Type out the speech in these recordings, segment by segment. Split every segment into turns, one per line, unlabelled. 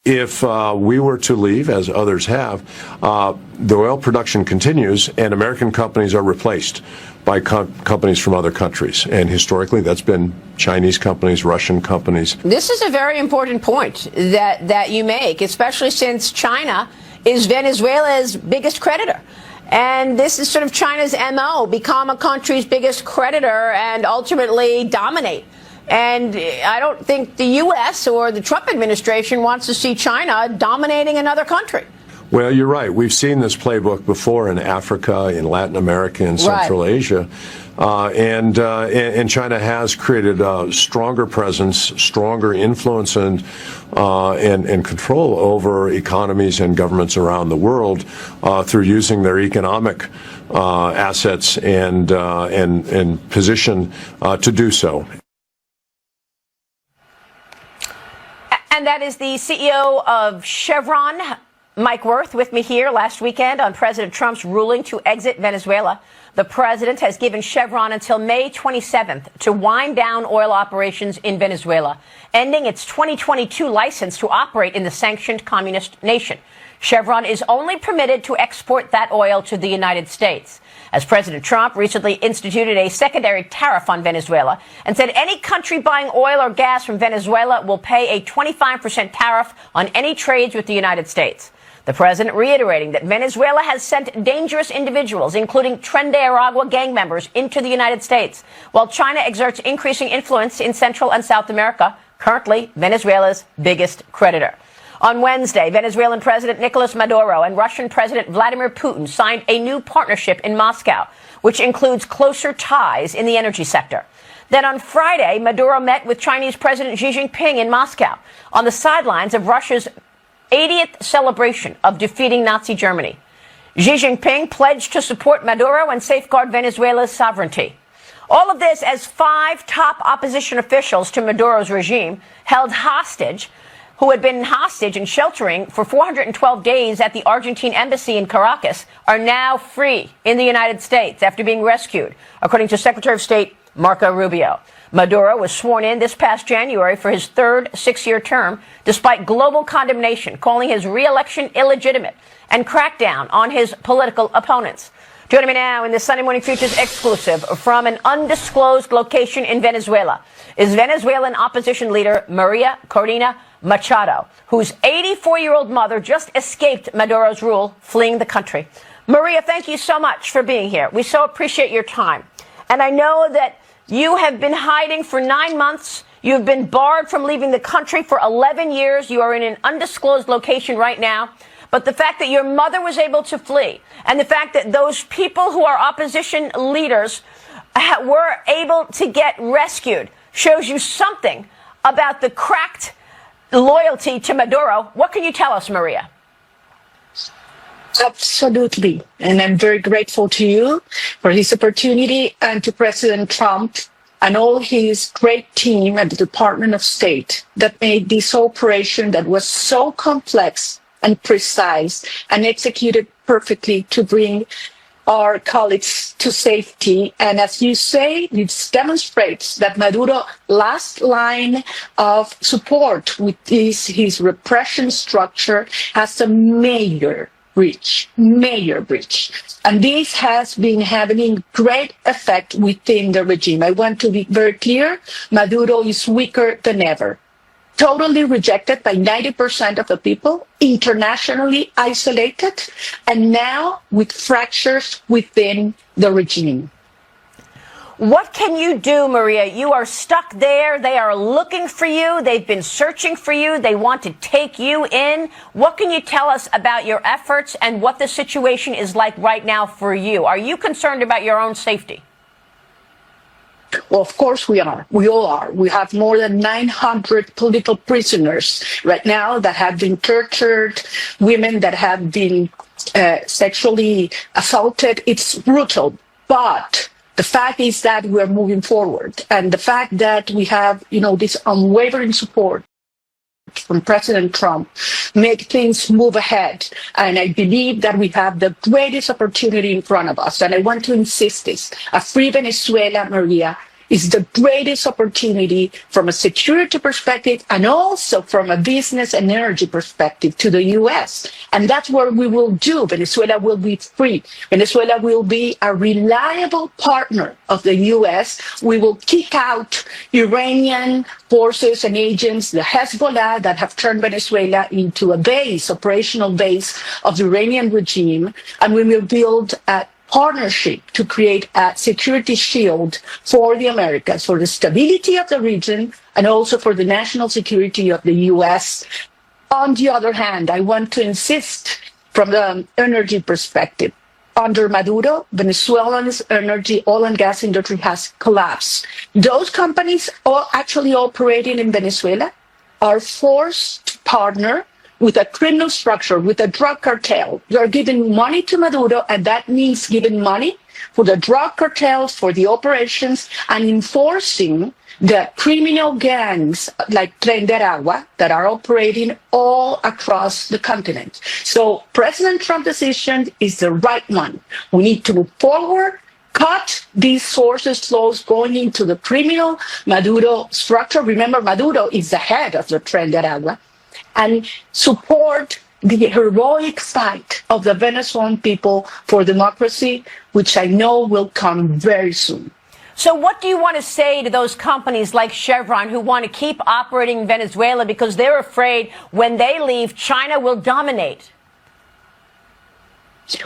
If we were to leave, as others have, the oil production continues and American companies are replaced by companies from other countries. And historically, that's been Chinese companies, Russian companies.
This is a very important point that you make, especially since China is Venezuela's biggest creditor. And this is sort of China's MO, become a country's biggest creditor and ultimately dominate. And I don't think the U.S. or the Trump administration wants to see China dominating another country.
Well, you're right. We've seen this playbook before in Africa, in Latin America, in Central Asia. And China has created a stronger presence, stronger influence and control over economies and governments around the world through using their economic assets and position to do so.
And that is the CEO of Chevron, Mike Wirth, with me here last weekend on President Trump's ruling to exit Venezuela. The president has given Chevron until May 27th to wind down oil operations in Venezuela, ending its 2022 license to operate in the sanctioned communist nation. Chevron is only permitted to export that oil to the United States, as President Trump recently instituted a secondary tariff on Venezuela and said any country buying oil or gas from Venezuela will pay a 25% tariff on any trades with the United States. The president reiterating that Venezuela has sent dangerous individuals, including Tren de Aragua gang members, into the United States, while China exerts increasing influence in Central and South America, currently Venezuela's biggest creditor. On Wednesday, Venezuelan President Nicolas Maduro and Russian President Vladimir Putin signed a new partnership in Moscow, which includes closer ties in the energy sector. Then on Friday, Maduro met with Chinese President Xi Jinping in Moscow on the sidelines of Russia's 80th celebration of defeating Nazi Germany. Xi Jinping pledged to support Maduro and safeguard Venezuela's sovereignty. All of this as 5 top opposition officials to Maduro's regime held hostage, who had been hostage and sheltering for 412 days at the Argentine embassy in Caracas, are now free in the United States after being rescued, according to Secretary of State Marco Rubio. Maduro was sworn in this past January for his third 6-year term, despite global condemnation, calling his re-election illegitimate and crackdown on his political opponents. Joining me now in the Sunday Morning Futures exclusive from an undisclosed location in Venezuela is Venezuelan opposition leader Maria Corina Machado, whose 84-year-old mother just escaped Maduro's rule, fleeing the country. Maria, thank you so much for being here. We so appreciate your time. And I know that you have been hiding for 9 months. You've been barred from leaving the country for 11 years. You are in an undisclosed location right now. But the fact that your mother was able to flee and the fact that those people who are opposition leaders were able to get rescued shows you something about the cracked loyalty to Maduro. What can you tell us, Maria?
Absolutely. And I'm very grateful to you for this opportunity and to President Trump and all his great team at the Department of State that made this operation that was so complex and precise and executed perfectly to bring our colleagues to safety. And as you say, it demonstrates that Maduro's last line of support with his repression structure has a major breach. And this has been having great effect within the regime. I want to be very clear, Maduro is weaker than ever. Totally rejected by 90% of the people, internationally isolated, and now with fractures within the regime.
What can you do, Maria? You are stuck there. They are looking for you. They've been searching for you. They want to take you in. What can you tell us about your efforts and what the situation is like right now for you? Are you concerned about your own safety?
Well, of course we are. We all are. We have more than 900 political prisoners right now that have been tortured, women that have been sexually assaulted. It's brutal. But the fact is that we're moving forward. And the fact that we have, this unwavering support from President Trump make things move ahead. And I believe that we have the greatest opportunity in front of us. And I want to insist this. A free Venezuela, Maria, is the greatest opportunity from a security perspective and also from a business and energy perspective to the U.S. And that's what we will do. Venezuela will be free. Venezuela will be a reliable partner of the U.S. We will kick out Iranian forces and agents, the Hezbollah, that have turned Venezuela into a base, operational base of the Iranian regime, and we will build a partnership to create a security shield for the Americas, for the stability of the region, and also for the national security of the U.S. On the other hand, I want to insist from the energy perspective. Under Maduro, Venezuela's energy, oil and gas industry has collapsed. Those companies all actually operating in Venezuela are forced to partner with a criminal structure, with a drug cartel. They're giving money to Maduro, and that means giving money for the drug cartels, for the operations, and enforcing the criminal gangs like Nicaragua that are operating all across the continent. So President Trump's decision is the right one. We need to move forward, cut these sources flows going into the criminal Maduro structure. Remember, Maduro is the head of the Nicaragua, and support the heroic fight of the Venezuelan people for democracy, which I know will come very soon.
So what do you want to say to those companies like Chevron who want to keep operating in Venezuela because they're afraid when they leave, China will dominate?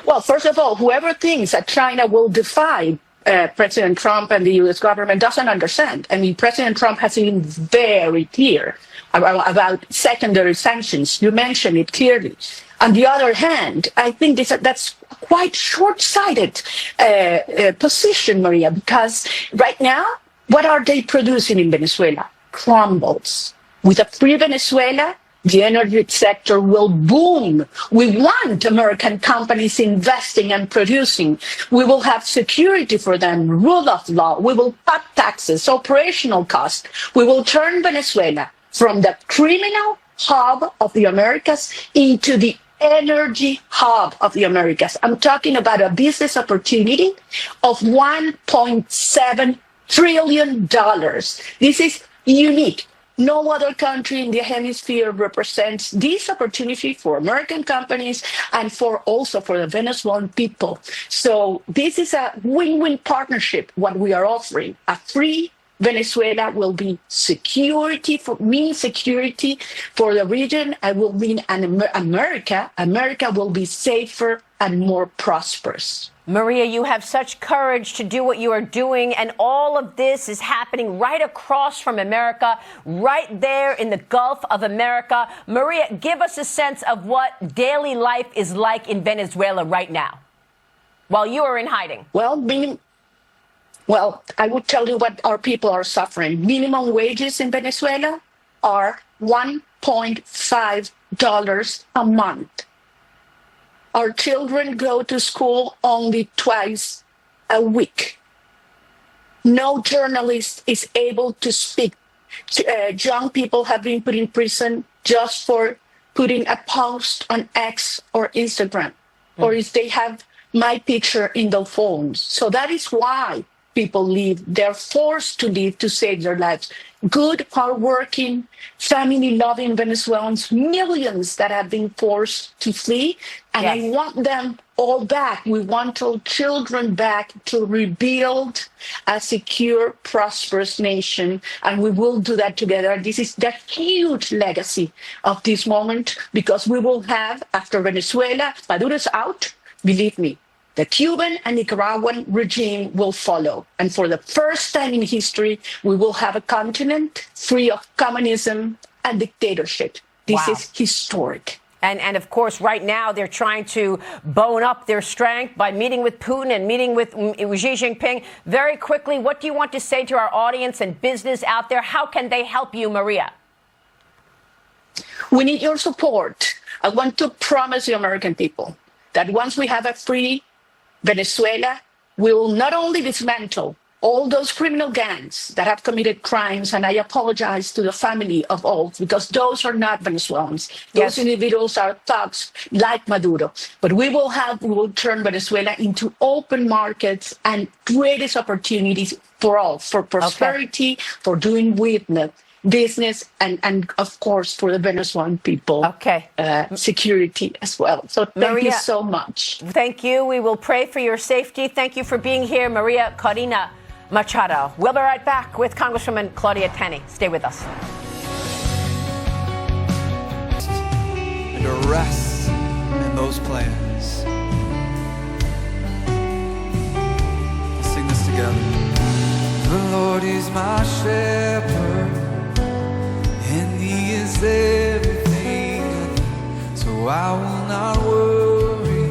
Well, first of all, whoever thinks that China will defy President Trump and the U.S. government doesn't understand. I mean, President Trump has been very clear about secondary sanctions. You mentioned it clearly. On the other hand, I think that's quite short-sighted position, Maria, because right now, what are they producing in Venezuela? Crumbles. With a free Venezuela, the energy sector will boom. We want American companies investing and producing. We will have security for them, rule of law. We will cut taxes, operational costs. We will turn Venezuela from the criminal hub of the Americas into the energy hub of the Americas. I'm talking about a business opportunity of $1.7 trillion. This is unique. No other country in the hemisphere represents this opportunity for American companies and also for the Venezuelan people. So this is a win-win partnership, what we are offering. A free Venezuela will be security for the region, and will mean America will be safer and more prosperous.
Maria, you have such courage to do what you are doing, and all of this is happening right across from America, right there in the Gulf of America. Maria, give us a sense of what daily life is like in Venezuela right now, while you are in hiding.
Well, I will tell you what our people are suffering. Minimum wages in Venezuela are $1.5 a month. Our children go to school only twice a week. No journalist is able to speak. Young people have been put in prison just for putting a post on X or Instagram, or if they have my picture in their phones. So that is why people leave. They're forced to leave to save their lives. Good, hardworking, family-loving Venezuelans, millions that have been forced to flee, and I want them all back. We want our children back to rebuild a secure, prosperous nation, and we will do that together. This is the huge legacy of this moment, because we will have, after Venezuela, Maduro's out, believe me, the Cuban and Nicaraguan regime will follow. And for the first time in history, we will have a continent free of communism and dictatorship. This is historic.
And of course, right now, they're trying to bone up their strength by meeting with Putin and meeting with Xi Jinping. Very quickly, what do you want to say to our audience and business out there? How can they help you, Maria?
We need your support. I want to promise the American people that once we have a free Venezuela, we will not only dismantle all those criminal gangs that have committed crimes, and I apologize to the family of all, because those are not Venezuelans. Those individuals are thugs like Maduro. But we will turn Venezuela into open markets and greatest opportunities for all, for prosperity, for doing business, and of course for the Venezuelan people, security as well. So thank you so much.
Thank you. We will pray for your safety. Thank you for being here, Maria Corina Machado. We'll be right back with Congresswoman Claudia Tenney. Stay with us.
And to rest in those plans. Let's sing this together. The Lord is my shepherd, and He is everything, so I will not worry,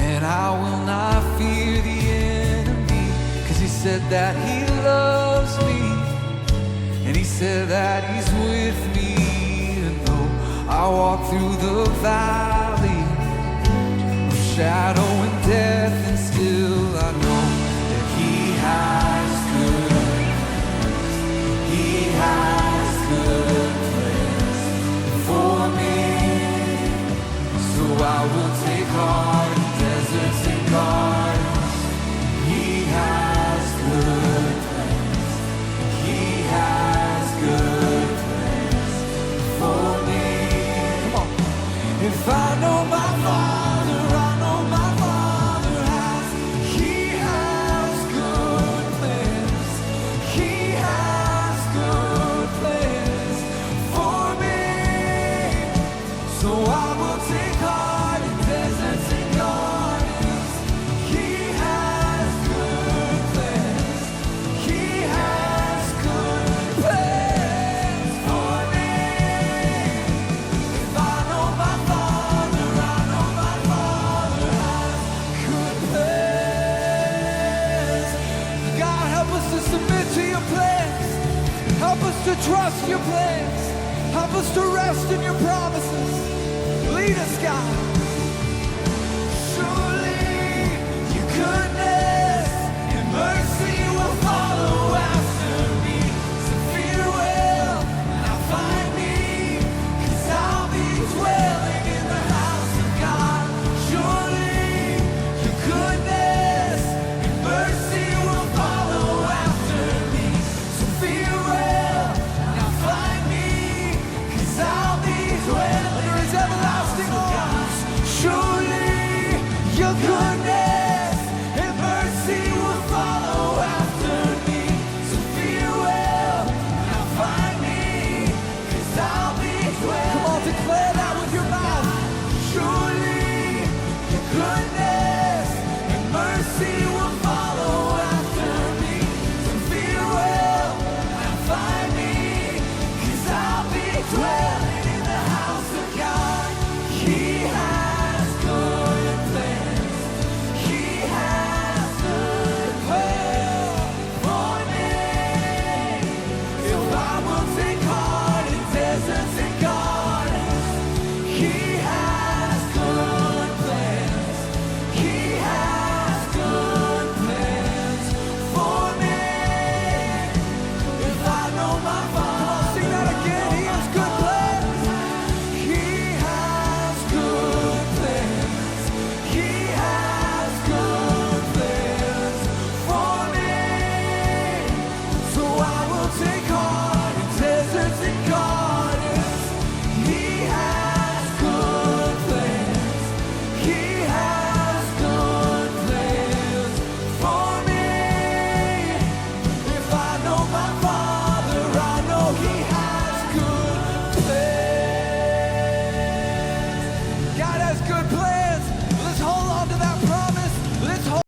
and I will not fear the enemy, 'cause He said that He loves me, and He said that He's with me. And though I walk through the valley of shadow and death, and still I know that He has good plans for me. So I will take heart in deserts and gardens. He has good plans. He has good plans for me. Come on. If I know my Father, I know my Father has. He has good plans. He has good plans for me. So I will take heart in deserts and gardens. He has good plans. He has good plans for me. If I know my Father, I know my Father has good plans. God, help us to submit to your plans. Help us to trust your plans. Help us to rest in your promises. Lead us, God. Surely your goodness and mercy will follow after me. So fear will not find me, 'cause I'll be dwelling in the house of God. Surely your goodness and mercy will follow after me. So fear will not find me, 'cause I'll be dwelling under His everlasting arms. Surely your goodness and mercy will follow after me. So fear will not find me, 'cause I'll be dwelling. Come on, declare that with your mouth. Surely your goodness and mercy will follow after me. So fear will not find me, 'cause I'll be dwelling in the house of God. He has good plans. He has good plans for me. So I will take heart in deserts and gardens. He has good plans. He has good plans for me. If I know my Father, sing that again. He has good plans. He has good plans. He has good plans for me. So I will take heart in deserts and gardens. He has good plans. He has good plans for me. If I know my Father, I know He has good plans. God has good plans.